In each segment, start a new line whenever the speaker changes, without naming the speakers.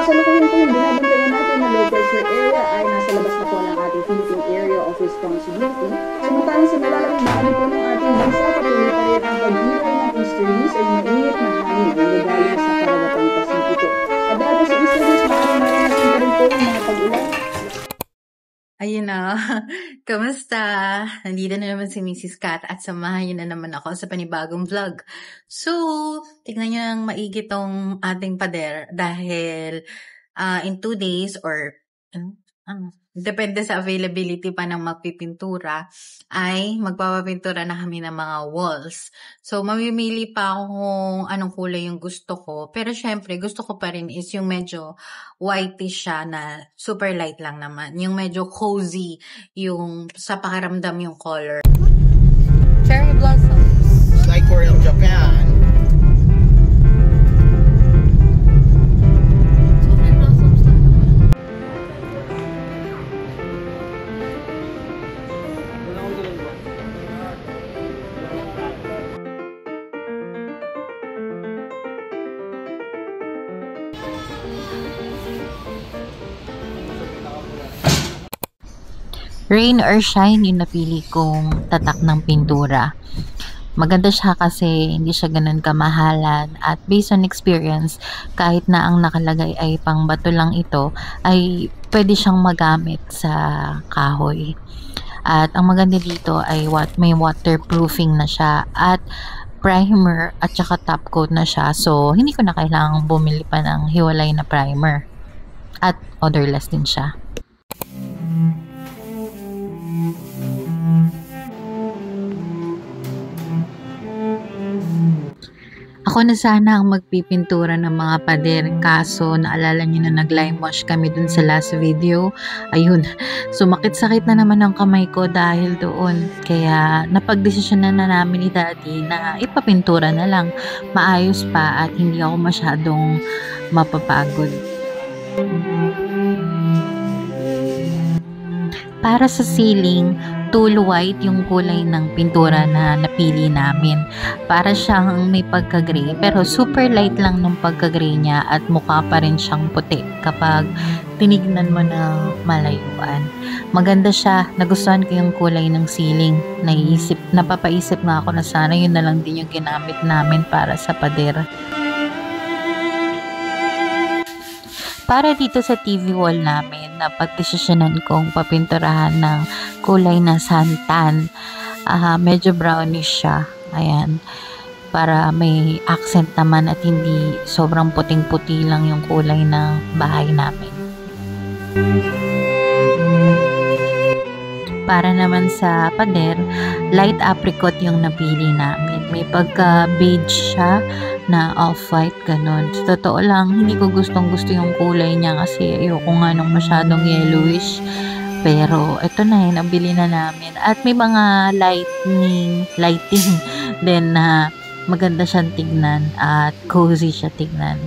kasalukuyan po yung binabantayan natin na low pressure area ay nasa labas na po ng ating Philippine Area of Responsibility. Samantalang sa malalamig bahagi po ng ating bansa, patuloy pa rin ang paghilay ng easterlies o yung mainit na hangin na nagaling sa karagatang Pasipiko. At dahil sa easterlies, maaaring maranasan pa rin po yung mga pag-ulan.
Ayun na. Kamusta? Nandito na naman si Mrs. Kat at samahan niyo na naman ako sa panibagong vlog. So, tignan niyo ng maigi tong ating pader dahil in 2 days or depende sa availability pa ng magpipintura, ay magpapapintura na kami ng mga walls. So, mamimili pa ako kung anong kulay yung gusto ko. Pero syempre, gusto ko pa rin is yung medyo whitish siya na super light lang naman. Yung medyo cozy, yung sa pakiramdam yung color. Cherry blossoms.
It's like we're in Japan.
Rain or shine yung napili kong tatak ng pintura. Maganda siya kasi hindi siya ganun kamahalan at based on experience, kahit na ang nakalagay ay pang bato lang ito, ay pwede siyang magamit sa kahoy. At ang maganda dito ay may waterproofing na siya at primer at saka top coat na siya. So, hindi ko na kailangang bumili pa ng hiwalay na primer. At odorless din siya. Ako na sana ang magpipintura ng mga pader, kaso naalala niyo na nag-lime wash kami dun sa last video. Ayun, sumakit-sakit na naman ang kamay ko dahil doon. Kaya napagdesisyonan na namin ni Daddy na ipapintura na lang. Maayos pa at hindi ako masyadong mapapagod. Para sa ceiling, tulle white yung kulay ng pintura na napili namin. Para siyang may pagka-gray pero super light lang ng pagka-gray niya at mukha pa rin siyang puti kapag tinignan mo na malayuan. Maganda siya. Nagustuhan ko yung kulay ng ceiling. Napapaisip nga ako na sana yun na lang din yung ginamit namin para sa pader. Para dito sa TV wall namin, napagdesisyonan kong papinturahan ng kulay na santan. Medyo brownish siya. Ayan. Para may accent naman at hindi sobrang puting-puti lang yung kulay ng bahay namin. Para naman sa pader, light apricot yung napili namin. May pagka-beige siya na off-white, ganun. Sa totoo lang, hindi ko gustong-gusto yung kulay niya kasi ayoko nga nung masyadong yellowish. Pero ito na yun, nabili na namin. At may mga lighting din na maganda siyang tignan at cozy siya tignan.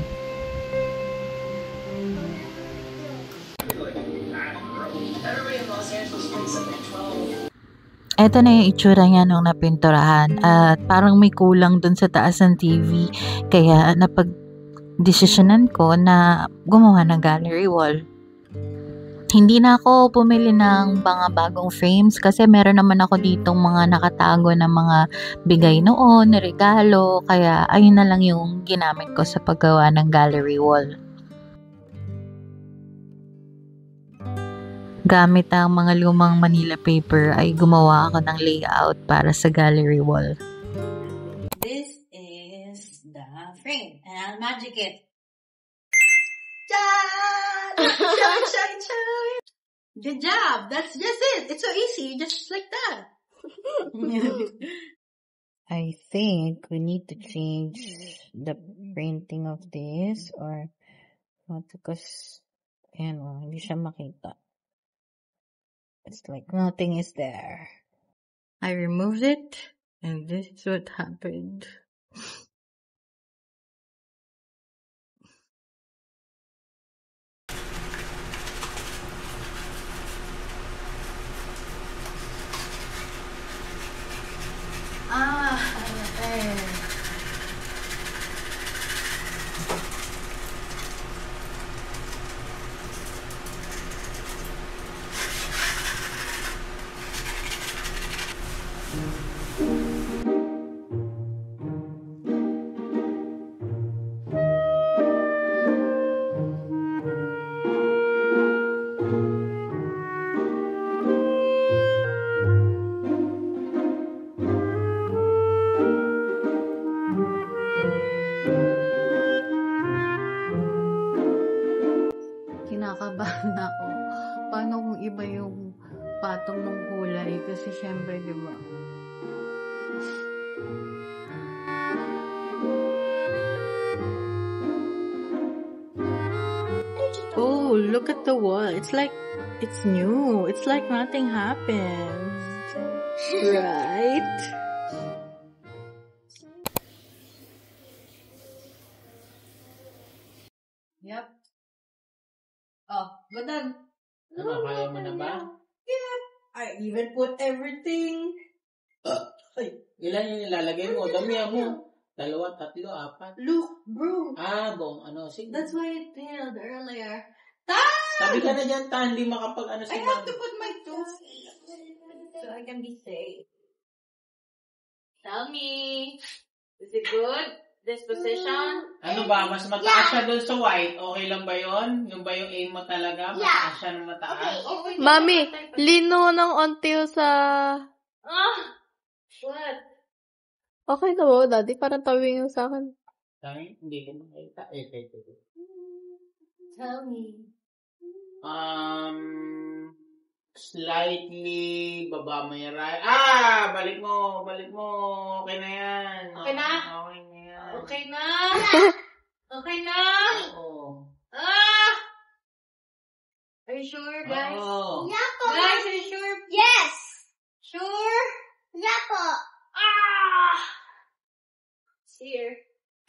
Ito na yung itsura niya nung napinturahan at parang may kulang dun sa taas ng TV kaya napag-desisyonan ko na gumawa ng gallery wall. Hindi na ako pumili ng mga bagong frames kasi meron naman ako ditong mga nakatago na mga bigay noon, regalo, kaya ayun na lang yung ginamit ko sa paggawa ng gallery wall. Gamit ang mga lumang Manila paper ay gumawa ako ng layout para sa gallery wall.
This is the frame. And I'll magic it. Char! Char, char, char! Good job! That's just it! It's so easy, just like that.
I think we need to change the printing of this or not because ayan hindi siya makita. It's like nothing is there.
I removed it, and this is what happened. kinakabahan ako. Paano kung iba yung patong ng kulay? Kasi syempre, di ba? Oh, look at the wall. It's like, it's new. It's like nothing happened. Right? Yep. Oh, good done.
Ano, kaya mo na ba?
Yep. I even put everything.
Ay, ilan yung nilalagay mo? Damihan mo. 2, 3, 4.
Look, bro.
Buong ano. Sige.
That's why I failed earlier.
Sabi ka na dyan, hindi makapag ano
I
si
have
Mami.
to put my toes so I can be safe. Tell me, is it good? This position?
Ano ba? Mas mataas siya doon sa white. Okay lang ba yun? Yung ba yung aim mo talaga? Mataas siya ng mataas?
Okay.
Mami, lino ng onti sa...
What?
Okay na mo, Daddy. Parang tawing yung sa akin.
Sabi, hindi ko makita.
Tell me.
Slightly baba mo yung right. Balik mo. Okay na yan.
Okay na?
Okay na yan.
Okay na? Okay na?
Oo.
Are you sure, guys?
Oo.
Guys, are you sure?
Yes!
Sure?
Yeah po.
It's here.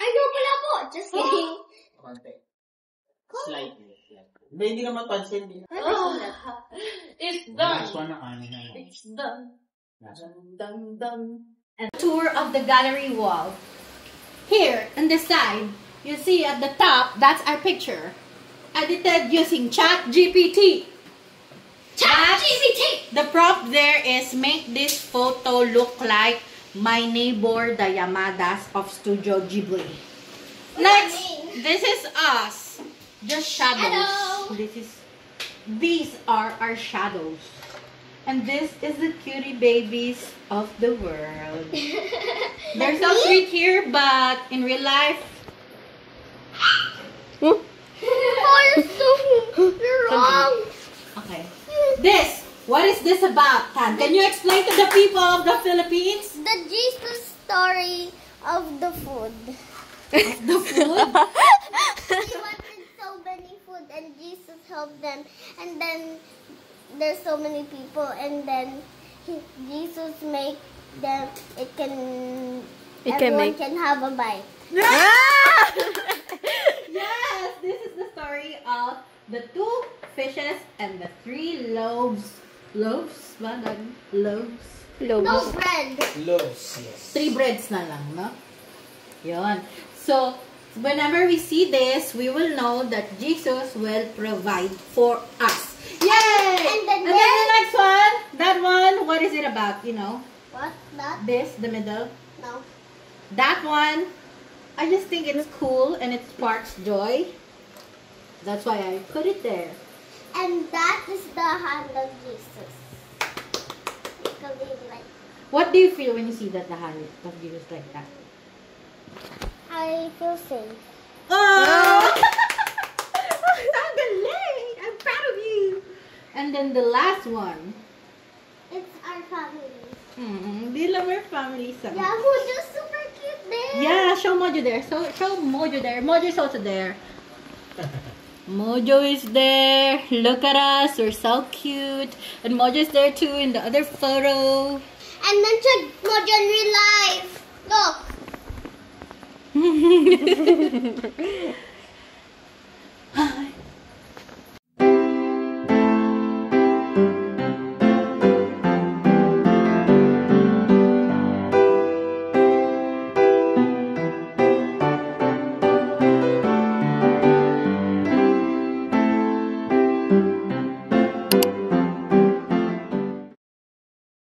Ayoko na po. Just kidding.
Konti. Slightly. Hindi ka mapansin.
It's
Last
done.
one na kanin na.
It's done.
Last one.
Done. And tour of the gallery wall. Here, on the side, you see at the top, that's our picture. Edited using ChatGPT. ChatGPT! The prompt there is make this photo look like my neighbor, the Yamadas of Studio Ghibli. Next, this is us. Just shadows.
Hello.
These are our shadows. And this is the cutie babies of the world. They're so sweet here, but in real life,
Oh, you're wrong.
okay. This, what is this about, Tan? Can you explain to the people of the Philippines?
The Jesus story of the food.
The food?
They wanted so many food and Jesus helped them. And then there's so many people and then Jesus make them, everyone can have a bite.
Yes, this is the story of the 2 fishes and the 3 loaves. Loaves? Ba? Loaves?
No bread.
Loaves, yes.
3 breads na lang, no? Yun. So, whenever we see this, we will know that Jesus will provide for us. Yay!
And then
the next one, that one, what is it about, you know?
What? That?
This, the middle.
No.
That one, I just think it's cool and it sparks joy. That's why I put it there.
And that is the hand of Jesus. Like,
What do you feel when you see that the hand of Jesus like that?
I feel safe.
Oh! Ang galing! I'm proud of you! And then the last one.
It's our family.
Di lang our family sa.
Yeah, Mojo's super cute there.
Yeah, show Mojo there. So show Mojo there. Mojo is also there. Mojo is there. Look at us. We're so cute. And Mojo is there too in the other photo.
And then check Mojo in real life. Look.